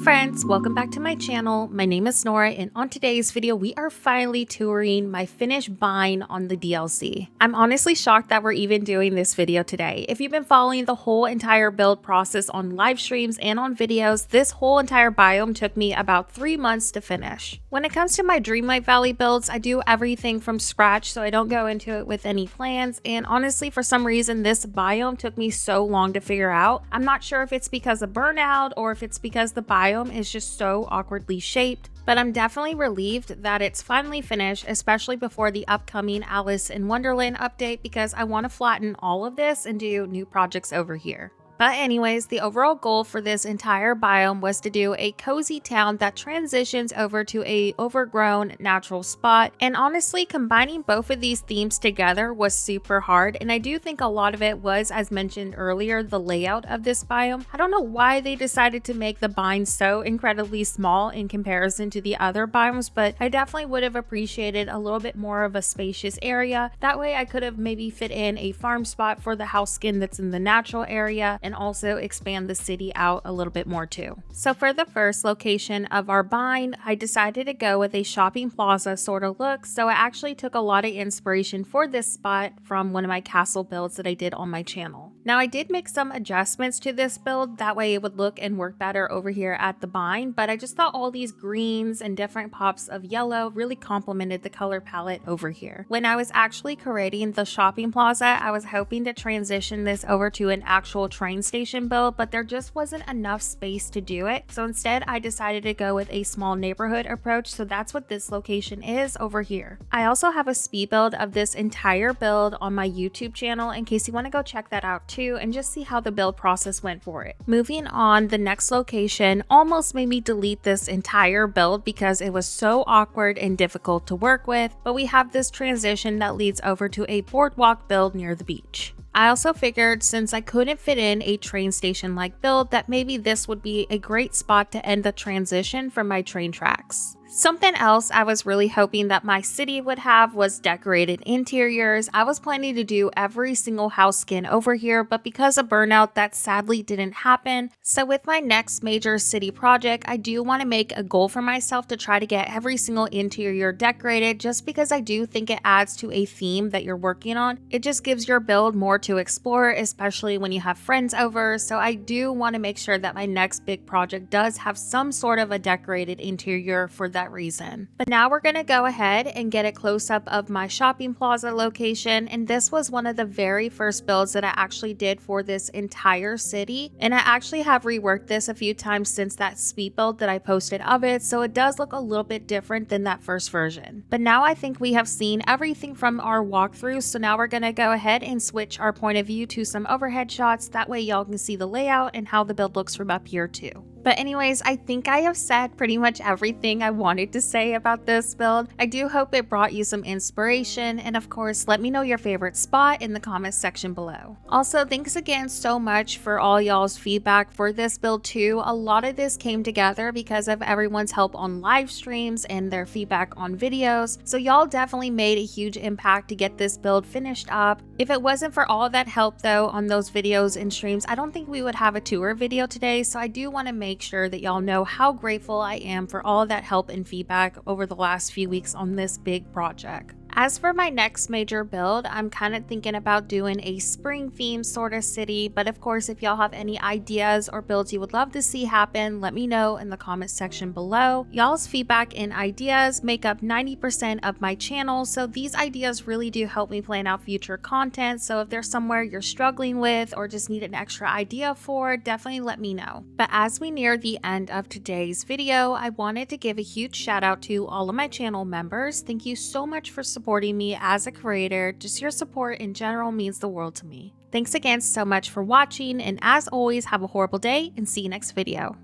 friends, welcome back to my channel. My name is Nora, and on today's video we are finally touring my finished bind on the DLC. I'm honestly shocked that we're even doing this video today. If you've been following the whole entire build process on live streams and on videos, this whole entire biome took me about 3 months to finish. When it comes to my Dreamlight Valley builds, I do everything from scratch, so I don't go into it with any plans, and honestly for some reason this biome took me so long to figure out. I'm not sure if it's because of burnout or if it's because the biome is just so awkwardly shaped, but I'm definitely relieved that it's finally finished, especially before the upcoming Alice in Wonderland update, because I want to flatten all of this and do new projects over here. But anyways, the overall goal for this entire biome was to do a cozy town that transitions over to a overgrown natural spot, and honestly combining both of these themes together was super hard, and I do think a lot of it was, as mentioned earlier, the layout of this biome. I don't know why they decided to make the bind so incredibly small in comparison to the other biomes, but I definitely would have appreciated a little bit more of a spacious area. That way I could have maybe fit in a farm spot for the house skin that's in the natural area, and also expand the city out a little bit more too. So for the first location of our bind, I decided to go with a shopping plaza sort of look, so I actually took a lot of inspiration for this spot from one of my castle builds that I did on my channel. Now I did make some adjustments to this build, that way it would look and work better over here at the bind, but I just thought all these greens and different pops of yellow really complemented the color palette over here. When I was actually creating the shopping plaza, I was hoping to transition this over to an actual train station build, but there just wasn't enough space to do it, so instead I decided to go with a small neighborhood approach, so that's what this location is over here. I also have a speed build of this entire build on my YouTube channel in case you want to go check that out too and just see how the build process went for it. Moving on, the next location almost made me delete this entire build because it was so awkward and difficult to work with, but we have this transition that leads over to a boardwalk build near the beach. I also figured since I couldn't fit in a train station like build that maybe this would be a great spot to end the transition from my train tracks. Something else I was really hoping that my city would have was decorated interiors. I was planning to do every single house skin over here, but because of burnout that sadly didn't happen. So with my next major city project, I do want to make a goal for myself to try to get every single interior decorated, just because I do think it adds to a theme that you're working on. It just gives your build more to explore, especially when you have friends over. So I do want to make sure that my next big project does have some sort of a decorated interior for that reason. But now we're gonna go ahead and get a close-up of my shopping plaza location, and this was one of the very first builds that I actually did for this entire city, and I actually have reworked this a few times since that speed build that I posted of it, so it does look a little bit different than that first version. But now I think we have seen everything from our walkthrough, so now we're gonna go ahead and switch our point of view to some overhead shots, that way y'all can see the layout and how the build looks from up here too. But anyways, I think I have said pretty much everything I wanted to say about this build. I do hope it brought you some inspiration, and of course, let me know your favorite spot in the comments section below. Also, thanks again so much for all y'all's feedback for this build too. A lot of this came together because of everyone's help on live streams and their feedback on videos, so y'all definitely made a huge impact to get this build finished up. If it wasn't for all of that help though on those videos and streams, I don't think we would have a tour video today, so I do want to make sure that y'all know how grateful I am for all of that help and feedback over the last few weeks on this big project. As for my next major build, I'm kind of thinking about doing a spring theme sort of city, but of course if y'all have any ideas or builds you would love to see happen, let me know in the comment section below. Y'all's feedback and ideas make up 90% of my channel, so these ideas really do help me plan out future content, so if there's somewhere you're struggling with or just need an extra idea for, definitely let me know. But as we near the end of today's video, I wanted to give a huge shout out to all of my channel members. Thank you so much for supporting me as a creator. Just your support in general means the world to me. Thanks again so much for watching, and as always, have a horrible day and see you next video.